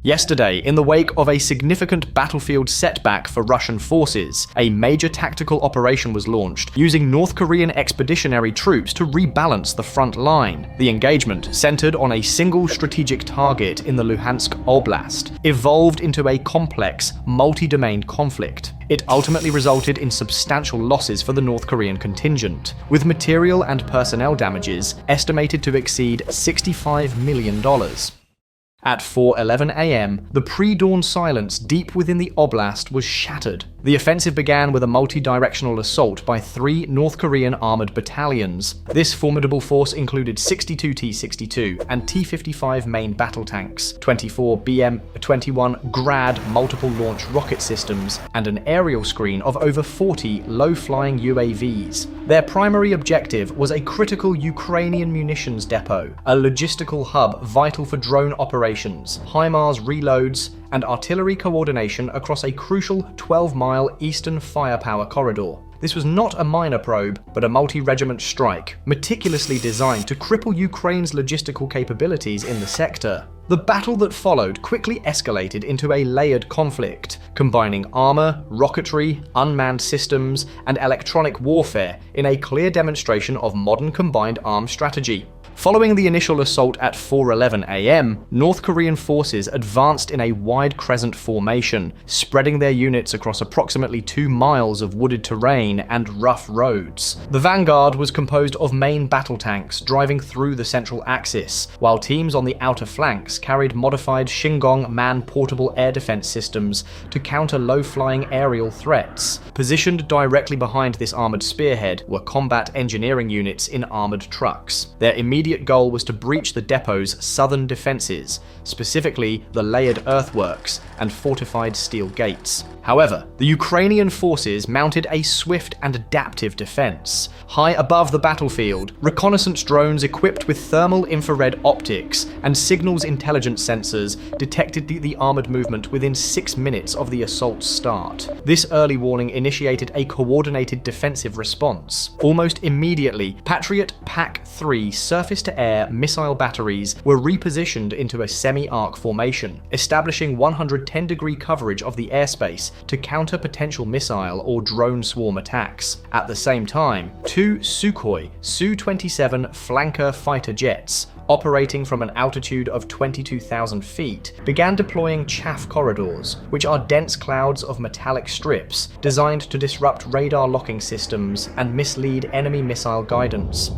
Yesterday, in the wake of a significant battlefield setback for Russian forces, a major tactical operation was launched, using North Korean expeditionary troops to rebalance the front line. The engagement, centered on a single strategic target in the Luhansk Oblast, evolved into a complex, multi-domain conflict. It ultimately resulted in substantial losses for the North Korean contingent, with material and personnel damages estimated to exceed $65 million. At 4:11 a.m., the pre-dawn silence deep within the oblast was shattered. The offensive began with a multi-directional assault by 3 North Korean armored battalions. This formidable force included 62 T-62 and T-55 main battle tanks, 24 BM-21 Grad multiple launch rocket systems, and an aerial screen of over 40 low-flying UAVs. Their primary objective was a critical Ukrainian munitions depot, a logistical hub vital for drone operations, HIMARS reloads, and artillery coordination across a crucial 12-mile eastern firepower corridor. This was not a minor probe, but a multi-regiment strike, meticulously designed to cripple Ukraine's logistical capabilities in the sector. The battle that followed quickly escalated into a layered conflict, combining armor, rocketry, unmanned systems, and electronic warfare in a clear demonstration of modern combined arms strategy. Following the initial assault at 4:11 a.m., North Korean forces advanced in a wide crescent formation, spreading their units across approximately 2 miles of wooded terrain and rough roads. The vanguard was composed of main battle tanks driving through the central axis, while teams on the outer flanks carried modified Shingong man-portable air defense systems to counter low-flying aerial threats. Positioned directly behind this armored spearhead were combat engineering units in armored trucks. Their immediate goal was to breach the depot's southern defenses, specifically the layered earthworks and fortified steel gates. However, the Ukrainian forces mounted a swift and adaptive defense. High above the battlefield, reconnaissance drones equipped with thermal infrared optics and signals intelligence sensors detected the armored movement within 6 minutes of the assault's start. This early warning initiated a coordinated defensive response. Almost immediately, Patriot PAC-3 surface-to-air missile batteries were repositioned into a semi-arc formation, establishing 110-degree coverage of the airspace to counter potential missile or drone swarm attacks. At the same time, 2 Sukhoi Su-27 flanker fighter jets, operating from an altitude of 22,000 feet, began deploying chaff corridors, which are dense clouds of metallic strips designed to disrupt radar locking systems and mislead enemy missile guidance.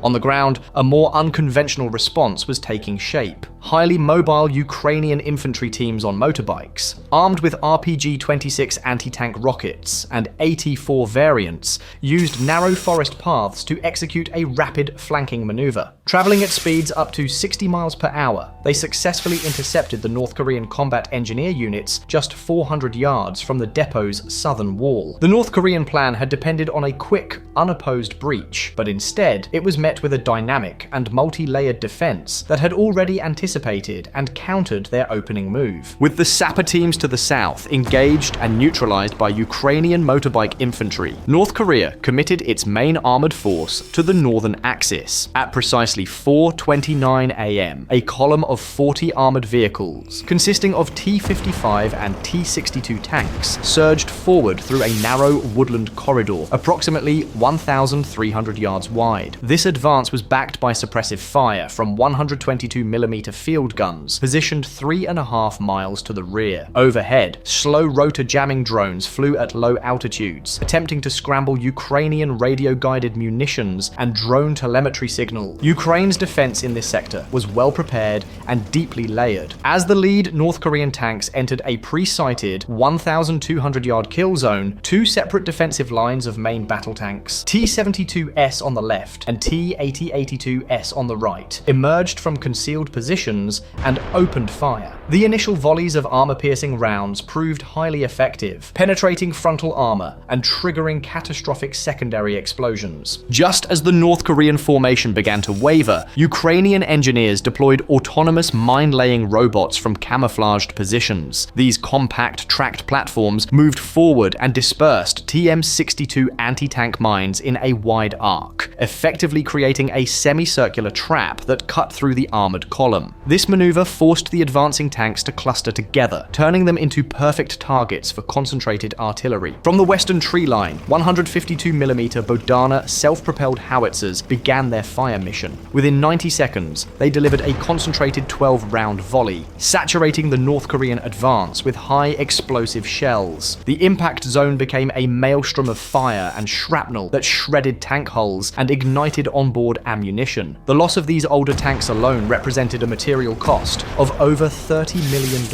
On the ground, a more unconventional response was taking shape. Highly mobile Ukrainian infantry teams on motorbikes, armed with RPG-26 anti-tank rockets and AT-4 variants, used narrow forest paths to execute a rapid flanking maneuver. Traveling at speeds up to 60 miles per hour, they successfully intercepted the North Korean combat engineer units just 400 yards from the depot's southern wall. The North Korean plan had depended on a quick, unopposed breach, but instead it was met with a dynamic and multi-layered defense that had already anticipated and countered their opening move. With the sapper teams to the south engaged and neutralized by Ukrainian motorbike infantry, North Korea committed its main armored force to the northern axis. At precisely 4:29 a.m., a column of 40 armored vehicles, consisting of T-55 and T-62 tanks, surged forward through a narrow woodland corridor, approximately 1,300 yards wide. This advance was backed by suppressive fire from 122mm field guns, positioned 3.5 miles to the rear. Overhead, slow rotor jamming drones flew at low altitudes, attempting to scramble Ukrainian radio-guided munitions and drone telemetry signals. Ukraine's defense in this sector was well prepared and deeply layered. As the lead North Korean tanks entered a pre-sighted 1,200-yard kill zone, 2 separate defensive lines of main battle tanks, T-72S on the left and T-8082S on the right, emerged from concealed positions and opened fire. The initial volleys of armor-piercing rounds proved highly effective, penetrating frontal armor and triggering catastrophic secondary explosions. Just as the North Korean formation began to waver, Ukrainian engineers deployed autonomous mine-laying robots from camouflaged positions. These compact tracked platforms moved forward and dispersed TM-62 anti-tank mines in a wide arc, effectively creating creating a semicircular trap that cut through the armored column. This maneuver forced the advancing tanks to cluster together, turning them into perfect targets for concentrated artillery. From the western tree line, 152mm Bodana self-propelled howitzers began their fire mission. Within 90 seconds, they delivered a concentrated 12-round volley, saturating the North Korean advance with high explosive shells. The impact zone became a maelstrom of fire and shrapnel that shredded tank hulls and ignited onboard ammunition. The loss of these older tanks alone represented a material cost of over $30 million.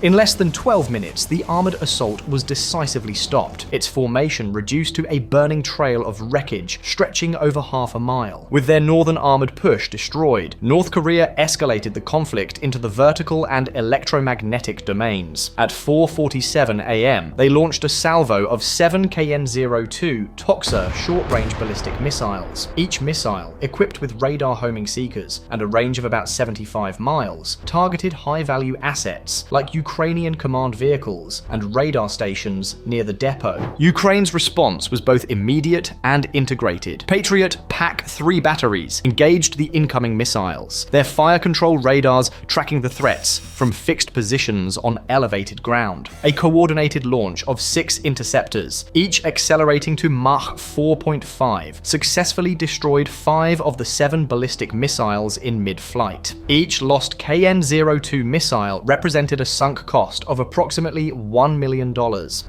In less than 12 minutes, the armored assault was decisively stopped, its formation reduced to a burning trail of wreckage stretching over half a mile. With their northern armored push destroyed, North Korea escalated the conflict into the vertical and electromagnetic domains. At 4:47 a.m., they launched a salvo of 7 KN-02 Toxa short-range ballistic missiles. Each missile, equipped with radar homing seekers and a range of about 75 miles, targeted high-value assets like Ukrainian command vehicles and radar stations near the depot. Ukraine's response was both immediate and integrated. Patriot PAC-3 batteries engaged the incoming missiles, their fire control radars tracking the threats from fixed positions on elevated ground. A coordinated launch of 6 interceptors, each accelerating to Mach 4.5, successfully destroyed 5 of the 7 ballistic missiles in mid-flight. Each lost KN-02 missile represented a sunk cost of approximately $1 million.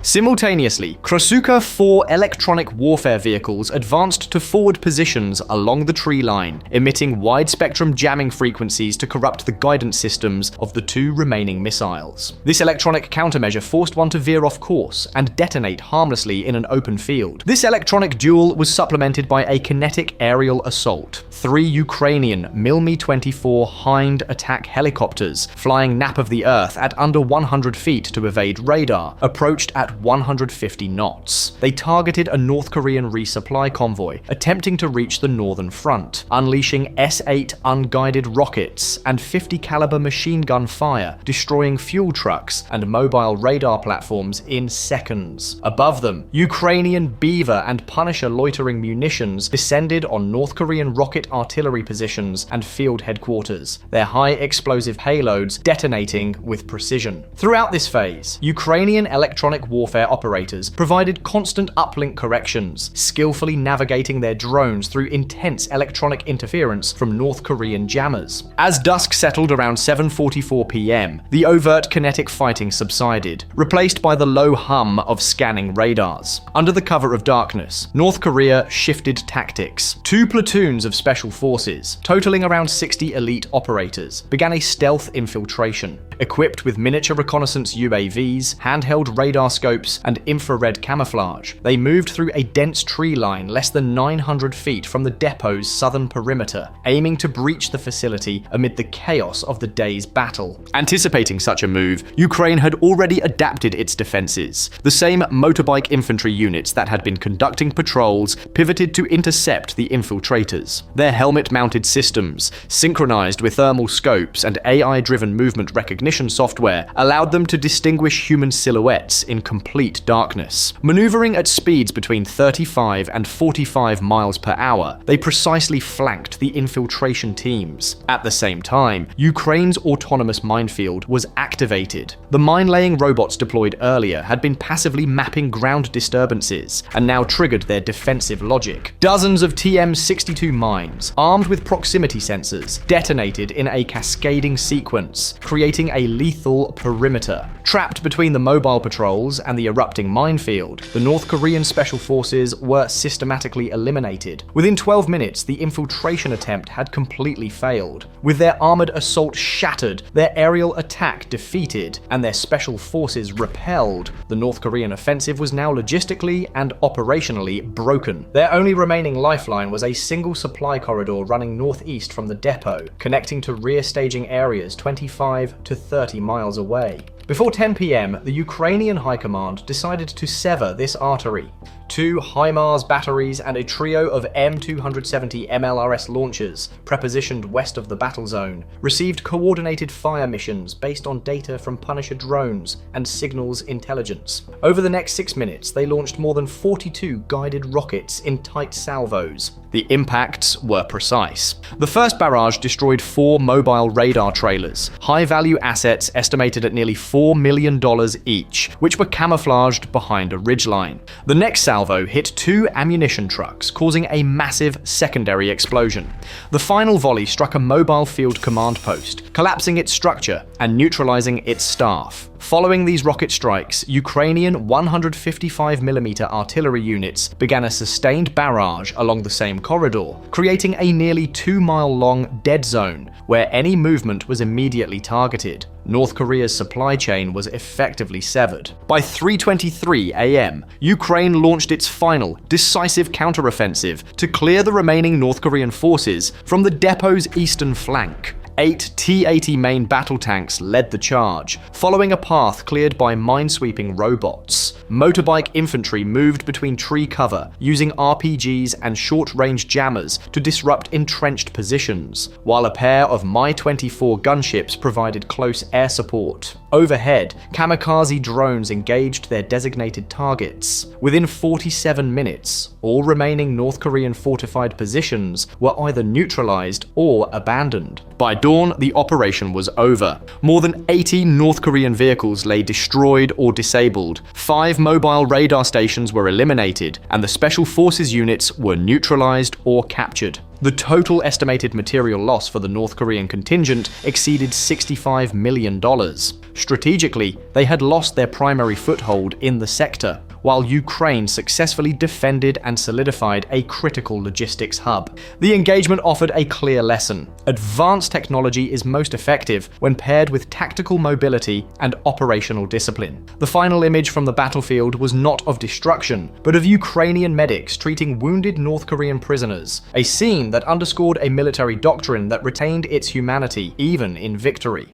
Simultaneously, Krasuka-4 electronic warfare vehicles advanced to forward positions along the tree line, emitting wide-spectrum jamming frequencies to corrupt the guidance systems of the 2 remaining missiles. This electronic countermeasure forced one to veer off course and detonate harmlessly in an open field. This electronic duel was supplemented by a kinetic aerial assault. 3 Ukrainian Mi-24 Hind attack helicopters, flying nap of the earth at under 100 feet to evade radar, approached at 150 knots. They targeted a North Korean resupply convoy, attempting to reach the northern front, unleashing S-8 unguided rockets and 50 caliber machine gun fire, destroying fuel trucks and mobile radar platforms in seconds. Above them, Ukrainian Beaver and Punisher loitering munitions descended on North Korean rocket artillery positions and field headquarters, their high explosive payloads detonating with precision. Throughout this phase, Ukrainian electronic warfare operators provided constant uplink corrections, skillfully navigating their drones through intense electronic interference from North Korean jammers. As dusk settled around 7:44 p.m., the overt kinetic fighting subsided, replaced by the low hum of scanning radars. Under the cover of darkness, North Korea shifted tactics. 2 platoons of special forces, totaling around 60 elite operators, began a stealth infiltration. Equipped with miniature reconnaissance UAVs, handheld radar scopes, and infrared camouflage, they moved through a dense tree line less than 900 feet from the depot's southern perimeter, aiming to breach the facility amid the chaos of the day's battle. Anticipating such a move, Ukraine had already adapted its defenses. The same motorbike infantry units that had been conducting patrols pivoted to intercept the infiltrators. Their helmet-mounted systems, synchronized with thermal scopes and AI-driven movement recognition software, allowed them to distinguish human silhouettes in complete darkness. Maneuvering at speeds between 35 and 45 miles per hour, they precisely flanked the infiltration teams. At the same time, Ukraine's autonomous minefield was activated. The mine-laying robots deployed earlier had been passively mapping ground disturbances, and now triggered their defensive logic. Dozens of TM-62 mines, armed with proximity sensors, detonated in a cascading sequence, creating a lethal perimeter. Trapped between the mobile patrols and the erupting minefield, the North Korean special forces were systematically eliminated. Within 12 minutes, the infiltration attempt had completely failed. With their armored assault shattered, their aerial attack defeated, and their special forces repelled, the North Korean offensive was now logistically and operationally broken. Their only remaining lifeline was a single supply corridor running northeast from the depot, connecting to rear staging areas 25 to 30 miles away. Before 10 p.m., the Ukrainian High Command decided to sever this artery. 2 HIMARS batteries and a trio of M270 MLRS launchers, prepositioned west of the battle zone, received coordinated fire missions based on data from Punisher drones and signals intelligence. Over the next 6 minutes, they launched more than 42 guided rockets in tight salvos. The impacts were precise. The first barrage destroyed 4 mobile radar trailers, high-value assets estimated at nearly $4 million each, which were camouflaged behind a ridgeline. The next salvo hit 2 ammunition trucks, causing a massive secondary explosion. The final volley struck a mobile field command post, collapsing its structure and neutralizing its staff. Following these rocket strikes, Ukrainian 155mm artillery units began a sustained barrage along the same corridor, creating a nearly 2-mile-long dead zone where any movement was immediately targeted. North Korea's supply chain was effectively severed. By 3:23 a.m., Ukraine launched its final, decisive counteroffensive to clear the remaining North Korean forces from the depot's eastern flank. 8 T-80 main battle tanks led the charge, following a path cleared by minesweeping robots. Motorbike infantry moved between tree cover, using RPGs and short-range jammers to disrupt entrenched positions, while a pair of Mi-24 gunships provided close air support. Overhead, kamikaze drones engaged their designated targets. Within 47 minutes, all remaining North Korean fortified positions were either neutralized or abandoned. By dawn, the operation was over. More than 80 North Korean vehicles lay destroyed or disabled, 5 mobile radar stations were eliminated, and the Special Forces units were neutralized or captured. The total estimated material loss for the North Korean contingent exceeded $65 million. Strategically, they had lost their primary foothold in the sector, while Ukraine successfully defended and solidified a critical logistics hub. The engagement offered a clear lesson. Advanced technology is most effective when paired with tactical mobility and operational discipline. The final image from the battlefield was not of destruction, but of Ukrainian medics treating wounded North Korean prisoners, a scene that underscored a military doctrine that retained its humanity even in victory.